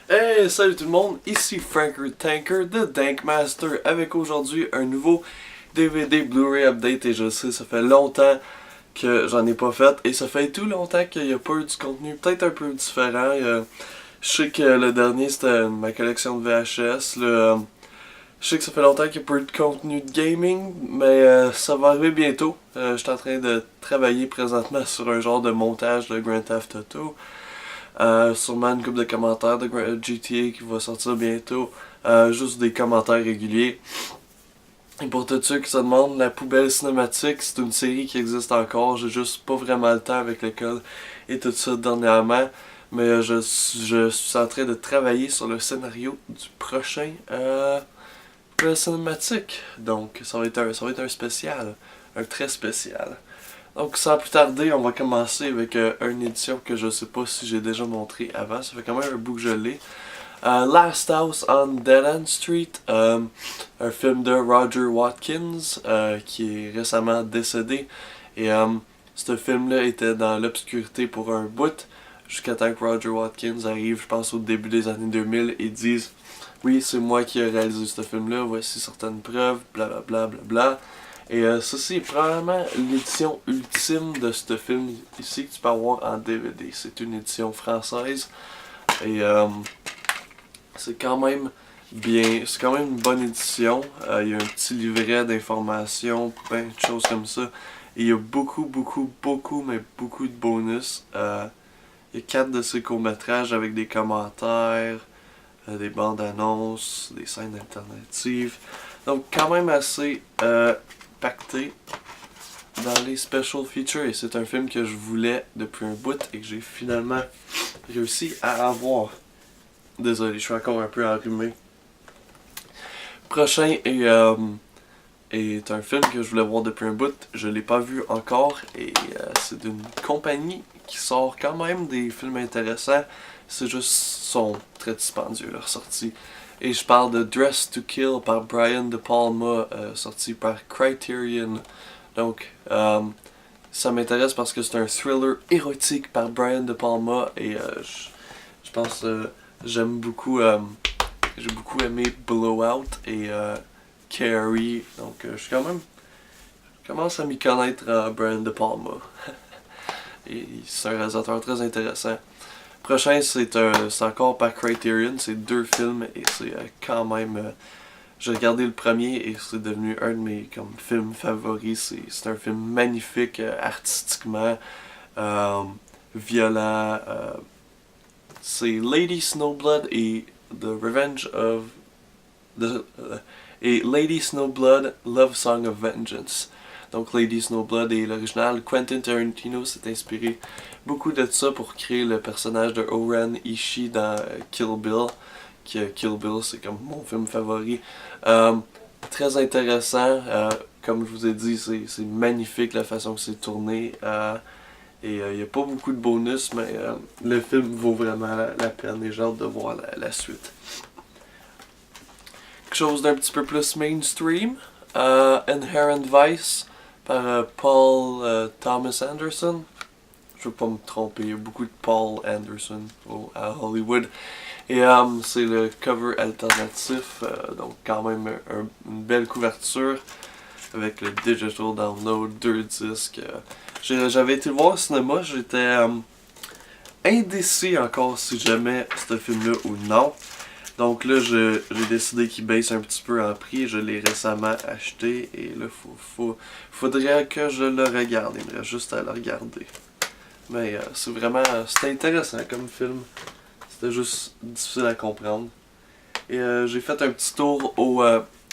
Hey, salut tout le monde, ici Franker Tanker de Dankmaster avec aujourd'hui un nouveau DVD Blu-ray Update et je sais, ça fait longtemps que j'en ai pas fait et ça fait tout longtemps qu'il n'y a pas eu du contenu peut-être un peu différent. Je sais que le dernier c'était ma collection de VHS. Je sais que ça fait longtemps qu'il n'y a pas eu de contenu de gaming, mais ça va arriver bientôt. Je suis en train de travailler présentement sur un genre de montage de Grand Theft Auto. Sûrement une couple de commentaires de GTA qui va sortir bientôt. Juste des commentaires réguliers. Et pour tous ceux qui se demandent, La Poubelle Cinématique, c'est une série qui existe encore. J'ai juste pas vraiment le temps avec l'école et tout ça dernièrement. Mais je suis en train de travailler sur le scénario du prochain Poubelle Cinématique. Donc ça va être un spécial. Un très spécial. Donc sans plus tarder, on va commencer avec une édition que je sais pas si j'ai déjà montré avant, ça fait quand même un bout que je l'ai. Last House on Dead End Street, un film de Roger Watkins qui est récemment décédé. Et ce film-là était dans l'obscurité pour un bout, jusqu'à temps que Roger Watkins arrive, je pense au début des années 2000, et dise oui, c'est moi qui ai réalisé ce film-là, voici certaines preuves, blablabla. Bla, bla, bla. Et ceci est probablement l'édition ultime de ce film ici que tu peux avoir en DVD. C'est une édition française et c'est quand même bien, c'est quand même une bonne édition. Il y a un petit livret d'informations, plein de choses comme ça. Et il y a mais beaucoup de bonus. Il y a 4 de ces courts-métrages avec des commentaires, des bandes annonces, des scènes alternatives. Donc quand même assez pacté dans les special features et c'est un film que je voulais depuis un bout et que j'ai finalement réussi à avoir. Désolé, je suis encore un peu enrhumé. Prochain est un film que je voulais voir depuis un bout, je l'ai pas vu encore et c'est d'une compagnie qui sort quand même des films intéressants, c'est juste sont très dispendieux leur sortie. Et je parle de Dress to Kill par Brian De Palma, sorti par Criterion. Donc, ça m'intéresse parce que c'est un thriller érotique par Brian De Palma et je pense j'aime beaucoup, j'ai beaucoup aimé Blowout et Carrie. Donc, je commence à m'y connaître Brian De Palma. Et c'est un réalisateur très intéressant. Prochain, c'est encore par Criterion, c'est 2 films et c'est quand même... j'ai regardé le premier et c'est devenu un de mes films favoris. C'est un film magnifique artistiquement, violent. C'est Lady Snowblood et The Revenge of... et Lady Snowblood, Love Song of Vengeance. Donc Lady Snowblood est l'original. Quentin Tarantino s'est inspiré beaucoup de ça pour créer le personnage de Oren Ishii dans Kill Bill. Kill Bill, c'est comme mon film favori. Très intéressant. Comme je vous ai dit, c'est magnifique la façon que c'est tourné. Et il n'y a pas beaucoup de bonus, mais le film vaut vraiment la peine et j'ai hâte de voir la suite. Quelque chose d'un petit peu plus mainstream. Inherent Vice par Paul Thomas Anderson. Je ne veux pas me tromper, il y a beaucoup de Paul Anderson à Hollywood. Et c'est le cover alternatif, donc quand même une belle couverture avec le digital download, 2 disques. J'avais été le voir au cinéma, j'étais indécis encore si j'aimais ce film-là ou non. Donc là, j'ai décidé qu'il baisse un petit peu en prix. Je l'ai récemment acheté et là, faudrait que je le regarde. Il me reste juste à le regarder. Mais c'était intéressant comme film. C'était juste difficile à comprendre. Et j'ai fait un petit tour au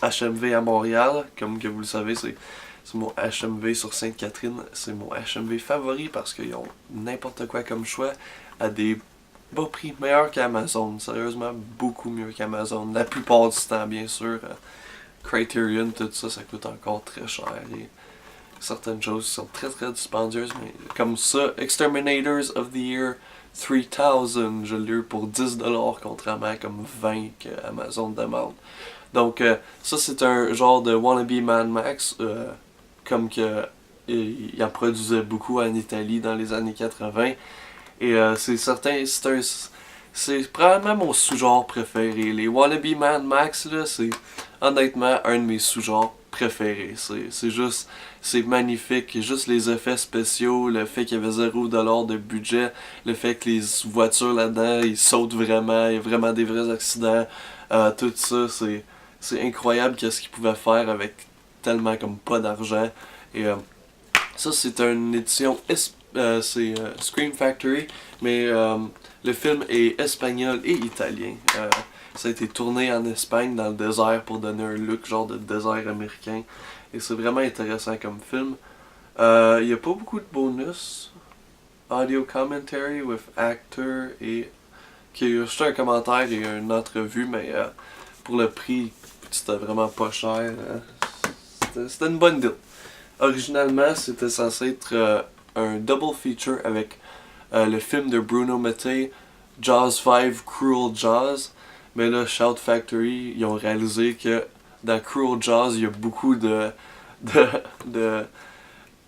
HMV à Montréal. Comme que vous le savez, c'est mon HMV sur Sainte-Catherine. C'est mon HMV favori parce qu'ils ont n'importe quoi comme choix à des bas prix, meilleur qu'Amazon, sérieusement beaucoup mieux qu'Amazon, la plupart du temps bien sûr. Criterion, tout ça, ça coûte encore très cher et certaines choses sont très dispendieuses, mais comme ça, Exterminators of the Year 3000, je l'ai eu pour 10$ contrairement à comme 20 qu'Amazon demande. Donc ça c'est un genre de wannabe Mad Max, comme que il en produisait beaucoup en Italie dans les années 80. Et c'est certain, c'est probablement mon sous-genre préféré. Les Wannabe Mad Max, là, c'est honnêtement un de mes sous-genres préférés. C'est juste, c'est magnifique. Juste les effets spéciaux, le fait qu'il y avait 0$ de budget, le fait que les voitures là-dedans, ils sautent vraiment, il y a vraiment des vrais accidents. Tout ça, c'est incroyable qu'est-ce qu'ils pouvaient faire avec tellement comme pas d'argent. Et ça, c'est une édition, c'est Scream Factory, mais le film est espagnol et italien. Ça a été tourné en Espagne dans le désert pour donner un look genre de désert américain. Et c'est vraiment intéressant comme film. Il n'y a pas beaucoup de bonus. Audio commentary with actor et qui a juste un commentaire et une entrevue, mais pour le prix, c'était vraiment pas cher. C'était une bonne deal. Originalement, c'était censé être un double feature avec le film de Bruno Mattei, Jaws 5 Cruel Jaws. Mais là, Shout Factory, ils ont réalisé que dans Cruel Jaws, il y a beaucoup de, de,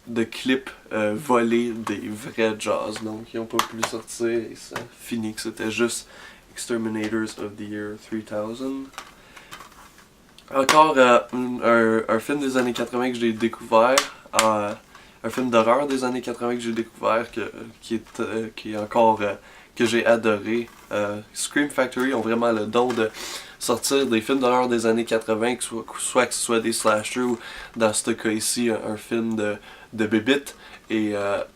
de clips volés des vrais Jaws. Donc, ils n'ont pas pu le sortir et ça finit que c'était juste Exterminators of the Year 3000. Encore un film des années 80 que j'ai découvert. Un film d'horreur des années 80 que j'ai découvert qui est encore que j'ai adoré. Scream Factory ont vraiment le don de sortir des films d'horreur des années 80, soit que ce soit des slashers ou dans ce cas ici un film de bébite et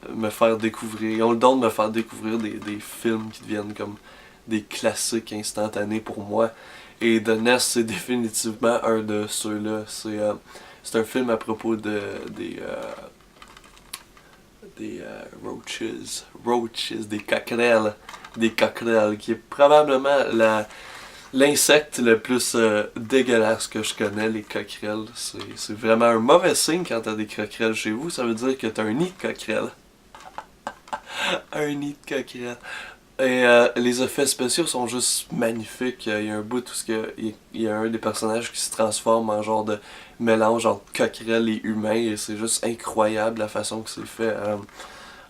me faire découvrir. Ils ont le don de me faire découvrir des films qui deviennent comme des classiques instantanés pour moi. Et The Nest, c'est définitivement un de ceux-là. C'est un film à propos des roaches, des coquerelles, qui est probablement l'insecte le plus dégueulasse que je connais, les coquerelles. C'est vraiment un mauvais signe quand t'as des coquerelles chez vous, ça veut dire que t'as un nid de coquerelles. Un nid de coquerelles. Et les effets spéciaux sont juste magnifiques. Il y a un bout où il y a un des personnages qui se transforme en genre de mélange entre coquerelle et humain et c'est juste incroyable la façon que c'est fait.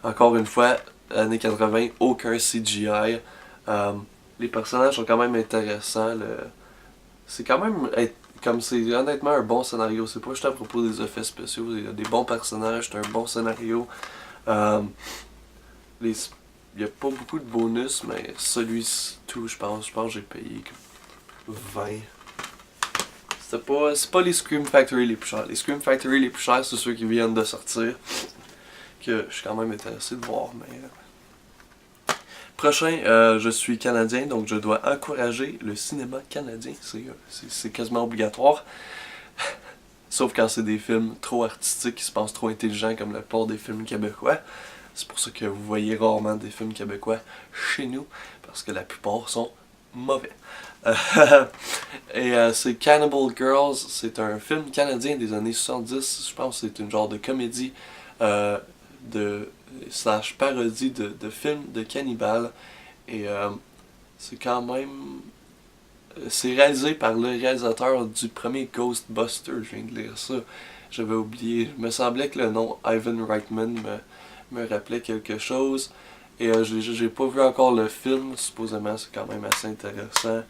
Encore une fois, années 80, aucun CGI. Les personnages sont quand même intéressants. C'est quand même comme c'est honnêtement un bon scénario. C'est pas juste à propos des effets spéciaux. Il y a des bons personnages, c'est un bon scénario. Il n'y a pas beaucoup de bonus, mais celui-ci, tout, je pense que j'ai payé 20. C'est pas les Scream Factory les plus chers. Les Scream Factory les plus chers, c'est ceux qui viennent de sortir. Que je suis quand même intéressé de voir, mais... Prochain, je suis canadien, donc je dois encourager le cinéma canadien. C'est quasiment obligatoire. Sauf quand c'est des films trop artistiques qui se pensent trop intelligents comme la plupart des films québécois. C'est pour ça que vous voyez rarement des films québécois chez nous, parce que la plupart sont mauvais. Et c'est Cannibal Girls, c'est un film canadien des années 70, je pense que c'est une genre de comédie slash parodie de film de cannibales. Et c'est quand même... C'est réalisé par le réalisateur du premier Ghostbusters, je viens de lire ça. J'avais oublié, il me semblait que le nom Ivan Reitman me rappelait quelque chose. Et j'ai pas vu encore le film, supposément c'est quand même assez intéressant.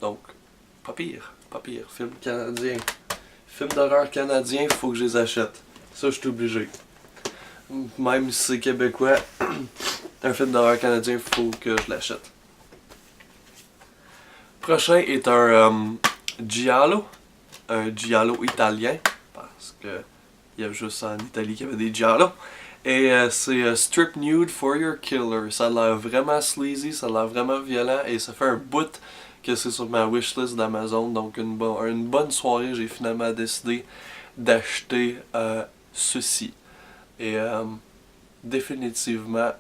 Donc, pas pire, film canadien. Film d'horreur canadien, faut que je les achète. Ça, je suis obligé. Même si c'est québécois, un film d'horreur canadien, faut que je l'achète. Prochain est un giallo italien, parce que il y avait juste en Italie qu'il y avait des giallo. Et c'est Strip Nude for Your Killer. Ça a l'air vraiment sleazy, ça a l'air vraiment violent et ça fait un bout que c'est sur ma wishlist d'Amazon. Donc une bonne soirée, j'ai finalement décidé d'acheter ceci. Et définitivement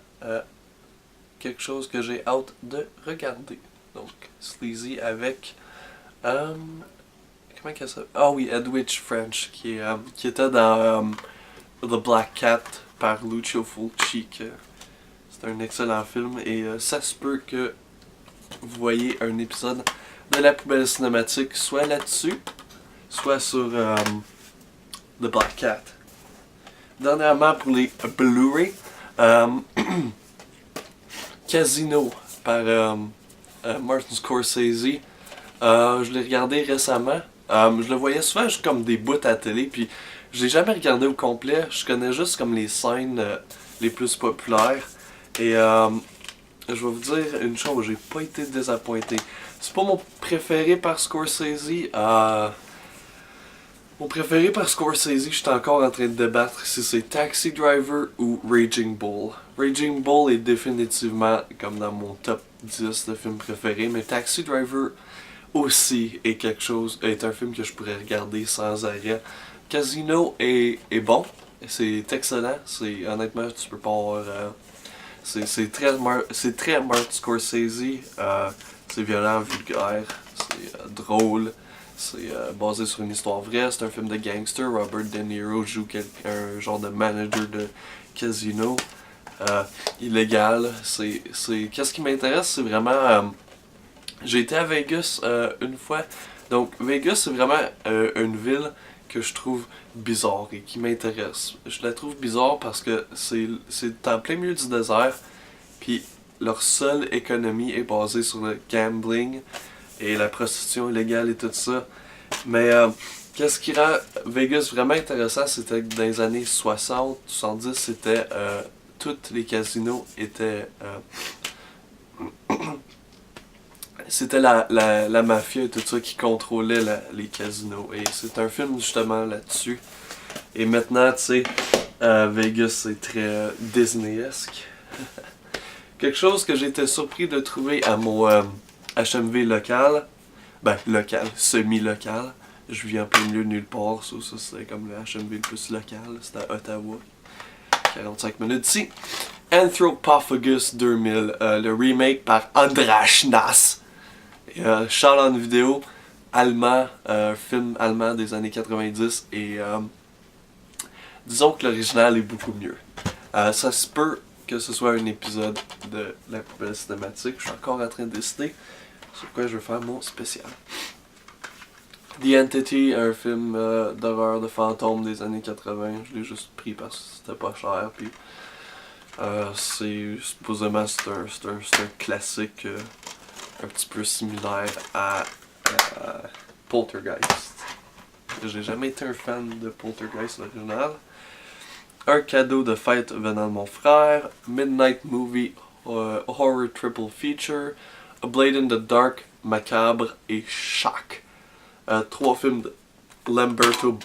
quelque chose que j'ai hâte de regarder. Donc sleazy avec... comment qu'elle s'appelle? Ah oui, Edwidge French, qui était dans The Black Cat par Lucio Fulci. C'est un excellent film et ça se peut que vous voyez un épisode de la poubelle cinématique soit là-dessus, soit sur The Black Cat. Dernièrement pour les Blu-ray, Casino par Martin Scorsese. Je l'ai regardé récemment. Je le voyais souvent juste comme des bouts à la télé, puis je l'ai jamais regardé au complet. Je connais juste comme les scènes les plus populaires. Et je vais vous dire une chose, j'ai pas été désappointé. C'est pas mon préféré par Scorsese. Mon préféré par Scorsese, j'étais encore en train de débattre si c'est Taxi Driver ou Raging Bull. Raging Bull est définitivement comme dans mon top 10 de films préférés, mais Taxi Driver aussi est un film que je pourrais regarder sans arrêt. Casino est bon, c'est excellent, honnêtement tu peux pas avoir... c'est très Martin Scorsese, c'est violent, vulgaire, c'est drôle. C'est basé sur une histoire vraie, c'est un film de gangster. Robert De Niro joue un genre de manager de casino illégal. Qu'est-ce qui m'intéresse, c'est vraiment... j'ai été à Vegas une fois. Donc Vegas, c'est vraiment une ville que je trouve bizarre et qui m'intéresse. Je la trouve bizarre parce que c'est en plein milieu du désert. Puis leur seule économie est basée sur le gambling et la prostitution illégale et tout ça. Mais qu'est-ce qui rend Vegas vraiment intéressant, c'était que dans les années 60, 70, c'était tous les casinos étaient c'était la mafia et tout ça qui contrôlait les casinos. Et c'est un film justement là-dessus. Et maintenant, tu sais, Vegas c'est très Disney-esque. Quelque chose que j'ai été surpris de trouver à mon HMV local, ben local, semi-local, je vis en plein milieu de nulle part, ça c'est comme le HMV le plus local, c'est à Ottawa, 45 minutes d'ici. Anthropophagus 2000, le remake par András Nass. Charles en vidéo, allemand, film allemand des années 90 et disons que l'original est beaucoup mieux. Ça se peut que ce soit un épisode de la poubelle cinématique, je suis encore en train de décider sur quoi je veux faire mon spécial. The Entity, un film d'horreur de fantômes des années 80, je l'ai juste pris parce que c'était pas cher, puis supposément c'est un classique un petit peu similaire à Poltergeist. J'ai jamais été un fan de Poltergeist l'original. Un cadeau de fête venant de mon frère, Midnight Movie Horror Triple Feature, A Blade in the Dark, Macabre et Shock. 3 films de Lamberto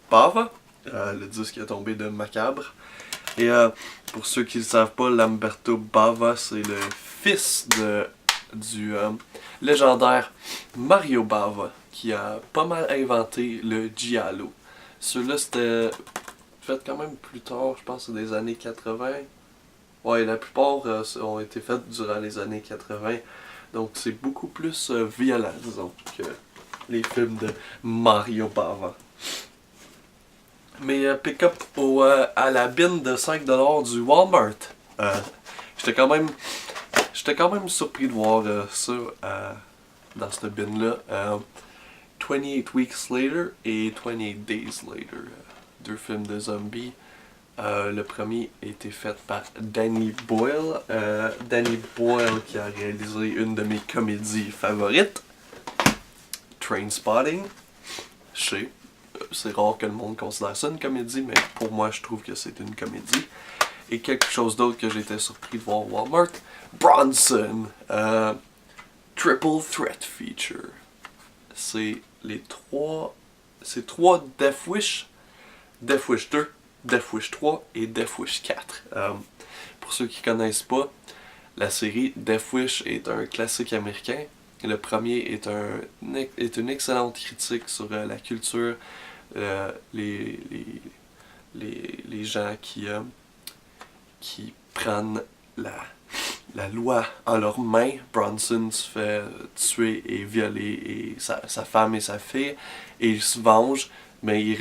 Bava, le disque est tombé de Macabre. Et pour ceux qui ne le savent pas, Lamberto Bava, c'est le fils du légendaire Mario Bava, qui a pas mal inventé le giallo. Ceux-là, c'était fait quand même plus tard, je pense que c'est des années 80. Ouais, la plupart ont été faits durant les années 80. Donc c'est beaucoup plus violent, disons, que les films de Mario Bava. Mais pick-up à la bine de 5$ du Walmart. J'étais quand même surpris de voir ça dans cette bin-là. 28 Weeks Later et 28 Days Later. 2 films de zombies. Le premier a été fait par Danny Boyle. Danny Boyle qui a réalisé une de mes comédies favorites, Trainspotting. Je sais, c'est rare que le monde considère ça une comédie, mais pour moi je trouve que c'est une comédie. Et quelque chose d'autre que j'étais surpris de voir au Walmart, Bronson. Triple Threat Feature. C'est trois Death Wish. Death Wish 2. Death Wish 3 et Death Wish 4. Pour ceux qui ne connaissent pas, la série Death Wish est un classique américain. Le premier est une excellente critique sur la culture, les gens qui prennent la loi en leurs mains. Bronson se fait tuer et violer et sa femme et sa fille, et il se venge. Mais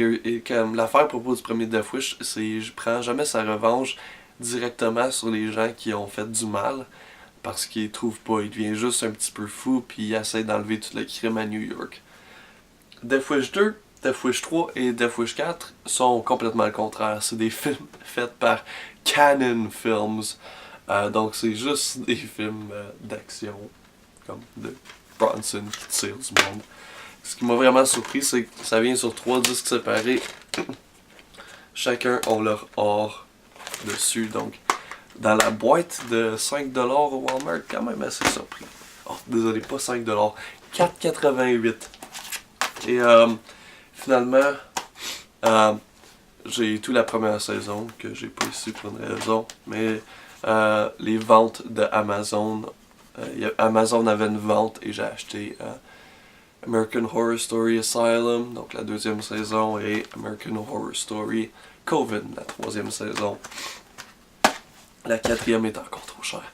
comme l'affaire à propos du premier Death Wish, c'est qu'il prend jamais sa revanche directement sur les gens qui ont fait du mal, parce qu'il les trouve pas. Il devient juste un petit peu fou, puis il essaie d'enlever tout le crime à New York. Death Wish 2, Death Wish 3 et Death Wish 4 sont complètement le contraire. C'est des films faits par Cannon Films. Donc c'est juste des films d'action, comme de Bronson qui tire du monde. Ce qui m'a vraiment surpris, c'est que ça vient sur 3 disques séparés. Chacun ont leur or dessus, donc dans la boîte de 5$ au Walmart, quand même assez surpris. Oh, désolé, pas 5$, 4,88$. Et finalement, j'ai tout la première saison, que j'ai pas ici pour une raison, mais les ventes de Amazon, Amazon avait une vente et j'ai acheté American Horror Story Asylum, donc la 2e saison, et American Horror Story COVID, la 3e saison. La 4e est encore trop chère.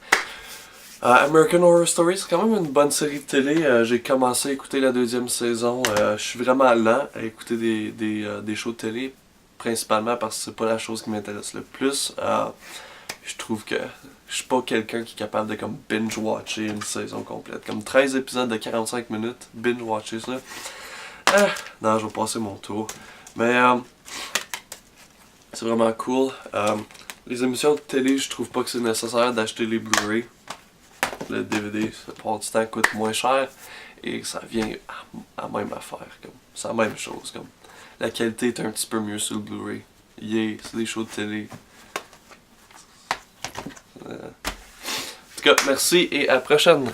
American Horror Story, c'est quand même une bonne série de télé. J'ai commencé à écouter la 2e saison. Je suis vraiment lent à écouter des shows de télé, principalement parce que c'est pas la chose qui m'intéresse le plus. Je trouve que je suis pas quelqu'un qui est capable de comme binge-watcher une saison complète. Comme 13 épisodes de 45 minutes, binge-watcher ça. Non, je vais passer mon tour. Mais c'est vraiment cool. Les émissions de télé, je trouve pas que c'est nécessaire d'acheter les Blu-ray. Le DVD, ça part du temps, coûte moins cher et ça vient à la même affaire. C'est la même chose. Comme. La qualité est un petit peu mieux sur le Blu-ray. Yeah, c'est des shows de télé. En tout cas, merci et à la prochaine!